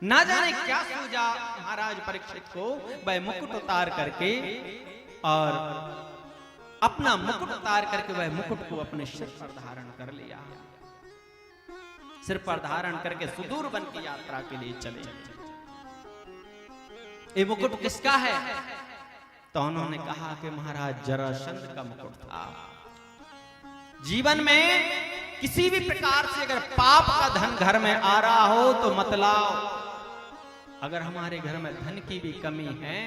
ना जाने क्या सूझा महाराज परीक्षित को, वह मुकुट उतार करके और अपना मुकुट उतार करके वह मुकुट को अपने सिर पर धारण कर लिया। सिर पर धारण करके सुदूर वन की यात्रा के लिए चले। ये मुकुट किसका है? तो उन्होंने कहा कि महाराज जरासंध का मुकुट था। जीवन में किसी भी प्रकार से अगर पाप का धन घर में आ रहा हो तो मत लाओ। अगर हमारे घर में धन की भी कमी है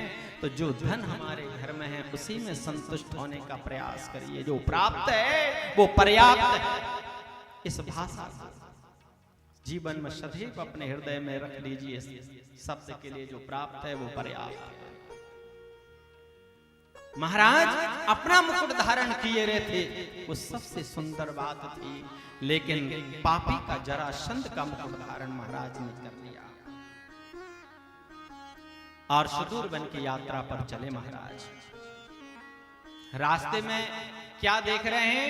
तो जो धन हमारे घर में है उसी में संतुष्ट होने का प्रयास करिए। जो प्राप्त है वो पर्याप्त है। इस भाषा जीवन में सदैव अपने हृदय में रख लीजिए। शब्द के लिए जो प्राप्त है वो पर्याप्त है। महाराज अपना मुकुट धारण किए रहे थे, वो सबसे सुंदर बात थी, लेकिन पापी का जरासंध का मुकुट धारण महाराज ने कर लिया और सुदूर वन की यात्रा पर चले। महाराज रास्ते में क्या देख रहे हैं?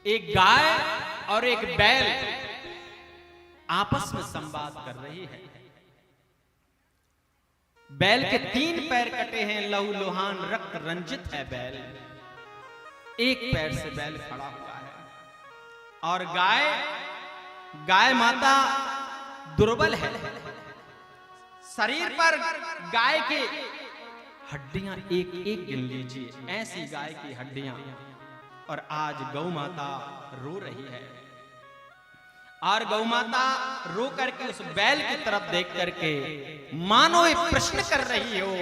एक गाय और एक बैल आपस में संवाद कर रही है। बैल के 3 पैर कटे हैं, लहू लुहान रक्त रंजित है बैल। एक पैर से बैल खड़ा हुआ है और गाय माता दुर्बल है। शरीर पर गाय के हड्डियां एक एक गिन लीजिए, ऐसी गाय की हड्डियां। और आज गौ माता रो रही है और गौ माता रो करके उस बैल की तरफ देख करके मानो एक प्रश्न कर रही हो,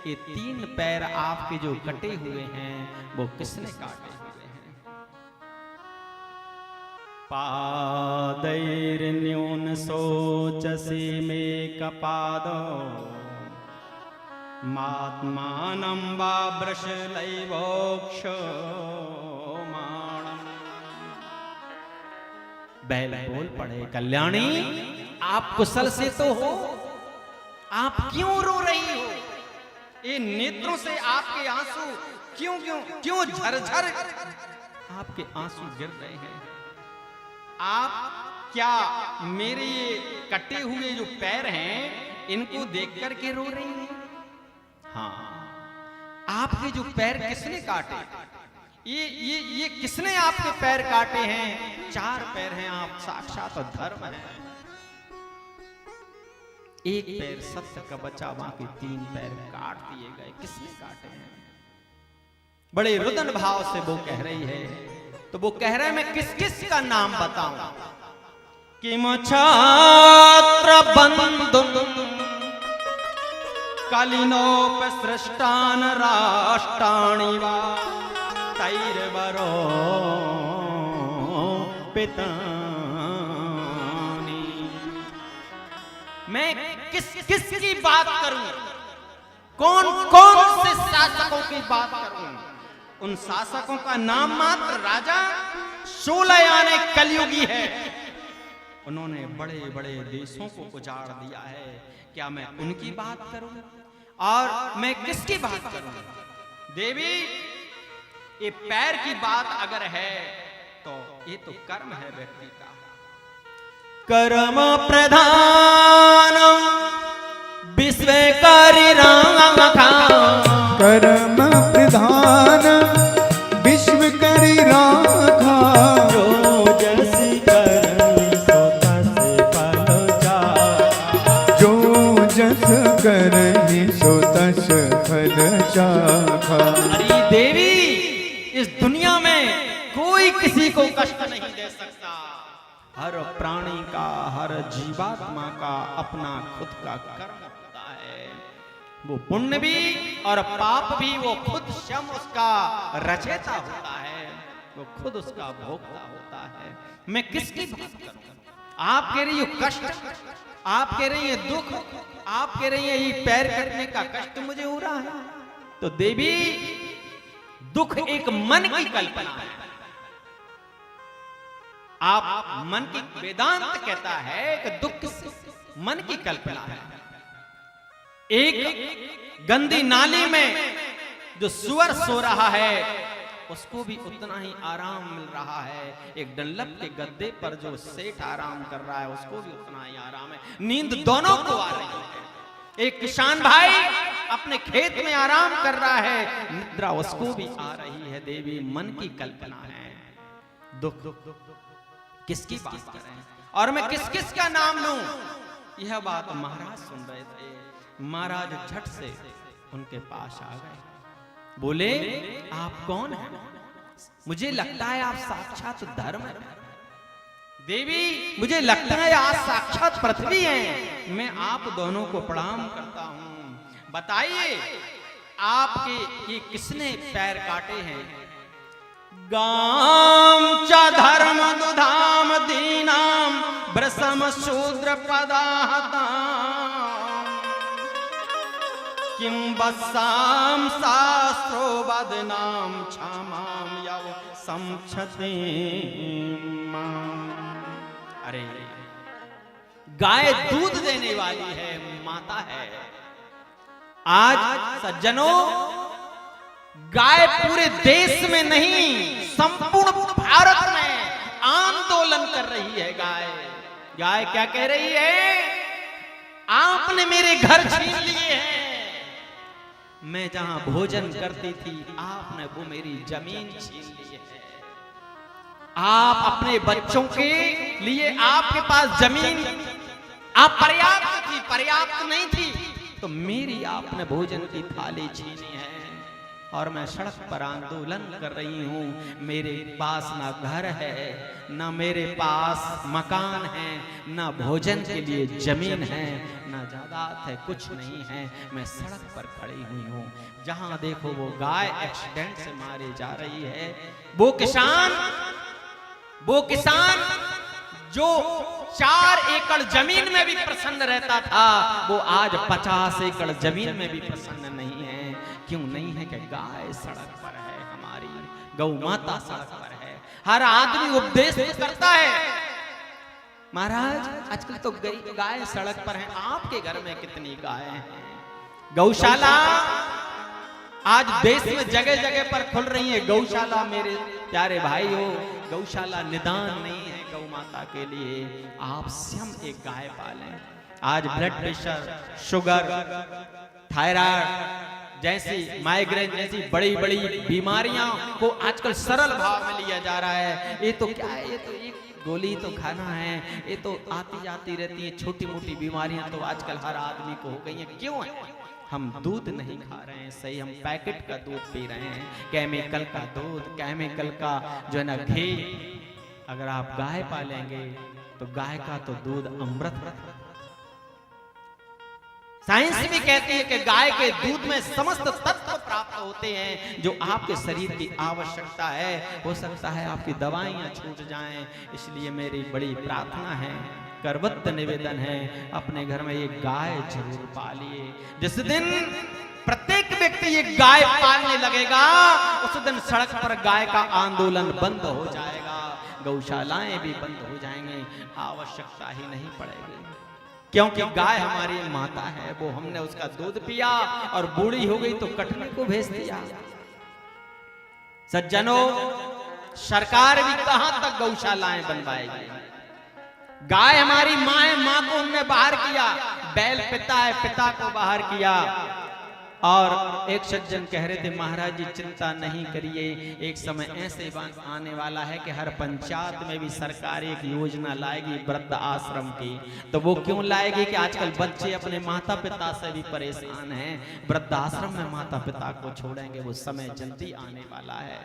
ये 3 पैर आपके जो कटे हुए हैं वो किसने काटे हुए हैं? पादैर्न्यून शोचसि मे कपादो मात्मानं वा वृषलैवोक्षमाणम्। बैल बोल पड़े, कल्याणी आप कुशल से तो हो, आप क्यों रो रही हो? ये नेत्रों से आपके आंसू क्यों झरझर आपके आंसू गिर रहे हैं? आप क्या मेरे ये कटे हुए जो पैर हैं इनको देख करके रो रही हैं? हाँ, आपके जो पैर किसने काटे? ये किसने आपके पैर काटे हैं? 4 पैर हैं, आप साक्षात धर्म है। एक पैर सत्य का बचा, बाकी 3 पैर काट दिए गए। किसने काटे हैं? बड़े रुदन भाव से वो कह रही है। तो वो कह रहे हैं मैं किस किस का नाम बताऊं? किम छात्र बंधुम कालिनोपसृष्टान राष्ट्राणि वा तैर्वरो पितानि। मैं किस किस की बात करूं? कौन कौन से शासकों की बात करूं? उन शासकों का नाम मात्र राजा 16 यानी कलयुगी है। उन्होंने बड़े बड़े देशों को उजाड़ दिया है। क्या मैं उनकी बात करूं? और मैं किसकी बात करूं? देवी, ये पैर की बात अगर है तो ये तो कर्म है व्यक्ति का। कर्म प्रधान विश्वकारी राखा, कर्म प्रधान विश्वकारी राखा। जो जैसी करनी सो तस फल चाखा, जो जस करनी सो तस फल चाखा। अरे देवी, इस दुनिया में कोई किसी को कष्ट नहीं दे सकता। हर प्राणी का, हर जीवात्मा का अपना खुद का कर्म होता है। वो पुण्य भी और पाप भी वो खुद स्वयं उसका रचयिता होता है, वो खुद उसका भोगता होता है। मैं किसकी बात करूं? आप कह रही हो कष्ट, आप कह रही है दुख, आप कह रही है ये पैर कटने का कष्ट मुझे हो रहा है। तो देवी, दुख एक मन की कल्पना है। आप मन की, वेदांत कहता है कि दुख मन की कल्पना है। एक गंदी नाली में जो सुअर सो रहा है उसको भी उतना ही आराम मिल रहा है। एक डंलप के गद्दे पर जो सेठ आराम कर रहा है उसको भी उतना ही आराम है। नींद दोनों को आ रही है। एक किसान भाई अपने खेत में आराम कर रहा है, निद्रा उसको भी आ रही है। देवी मन की कल्पना है। दुख किसकी बात करें और मैं किस किस का नाम लूं? यह बात महाराज सुन रहे थे। महाराज झट से उनके पास आ गए, बोले आप कौन हैं? मुझे लगता है आप साक्षात धर्म हैं। देवी मुझे लगता है आप साक्षात पृथ्वी हैं। मैं आप दोनों को प्रणाम करता हूं। बताइए आपके ये किसने पैर काटे हैं? गाम च धर्म दुधाम दीनाम ब्रसम शूद्र पदाहता किम बसाम शास्त्रो बदनाम क्षमाम यव समक्षते माम। अरे गाय दूध देने वाली है, माता है। आज सज्जनों गाय पूरे देश में नहीं संपूर्ण भारत में आंदोलन कर रही है। गाय क्या कह रही है? आपने मेरे घर छीन लिए हैं। मैं जहां भोजन करती थी आपने वो मेरी जमीन छीन ली है। आप अपने बच्चों के लिए आपके पास जमीन आप पर्याप्त थी, पर्याप्त नहीं थी तो मेरी आपने भोजन की थाली छीनी है। और मैं सड़क पर आंदोलन कर रही हूं। मेरे पास ना घर है, ना मेरे पास मकान है, ना भोजन के लिए जमीन है, ना जायदाद है, कुछ नहीं है। मैं सड़क पर खड़ी हुई हूं। जहां देखो वो गाय एक्सीडेंट से मारी जा रही है। वो किसान जो 4 एकड़ जमीन में भी प्रसन्न रहता था, वो आज 50 एकड़ जमीन में भी प्रसन्न नहीं है। क्यों नहीं है? कि गाय सड़क पर है, हमारी गौ माता सड़क पर है। हर आदमी उपदेश करता है, महाराज आजकल तो गाय सड़क पर है। आपके घर में कितनी गाय हैं? गौशाला आज देश में जगह जगह पर खुल रही है। गौशाला मेरे प्यारे भाइयों, गौशाला निदान नहीं है गौ माता के लिए। आप स्वयं एक गाय पालें। आज ब्लड प्रेशर, शुगर, थायराइड जैसी, माइग्रेन जैसी बड़ी बड़ी बीमारियां को आजकल सरल भाव में लिया जा रहा है। ये तो क्या है? ये तो एक गोली तो खाना है। ये तो आती जाती रहती है छोटी मोटी बीमारियां तो आजकल हर आदमी को हो गई हैं। क्यों है? हम दूध नहीं खा रहे हैं सही, हम पैकेट का दूध पी रहे हैं, केमिकल का दूध, केमिकल का जो है ना घी। अगर आप गाय पालेंगे तो गाय का तो दूध अमृत। साइंस भी कहती है कि गाय के दूध में समस्त तत्व प्राप्त होते हैं जो आपके शरीर की आवश्यकता है। हो सकता है आपकी दवाइयां छूट जाएं, इसलिए मेरी बड़ी प्रार्थना है, करवत्त निवेदन है, अपने घर में एक गाय जरूर पालिए। जिस दिन प्रत्येक व्यक्ति एक गाय पालने लगेगा उस दिन सड़क पर गाय का आंदोलन बंद हो जाएगा, गौशालाएं भी बंद हो जाएंगे, आवश्यकता ही नहीं पड़ेगी। क्योंकि गाय हमारी माता है। वो हमने उसका दूध पिया और बूढ़ी हो गई तो कटने को भेज दिया। सज्जनों, सरकार भी कहां तक गौशालाएं बनवाएगी? गाय हमारी माँ है, माँ को हमने बाहर किया। बैल पिता है, पिता को बाहर किया। और एक सज्जन कह रहे थे, महाराज जी चिंता नहीं करिए, एक समय ऐसे आने वाला है कि हर पंचायत में भी सरकार एक योजना लाएगी वृद्ध आश्रम की। तो वो क्यों लाएगी? कि आजकल बच्चे अपने माता पिता से भी परेशान हैं, वृद्ध आश्रम में माता पिता को छोड़ेंगे, वो समय जल्दी आने वाला है।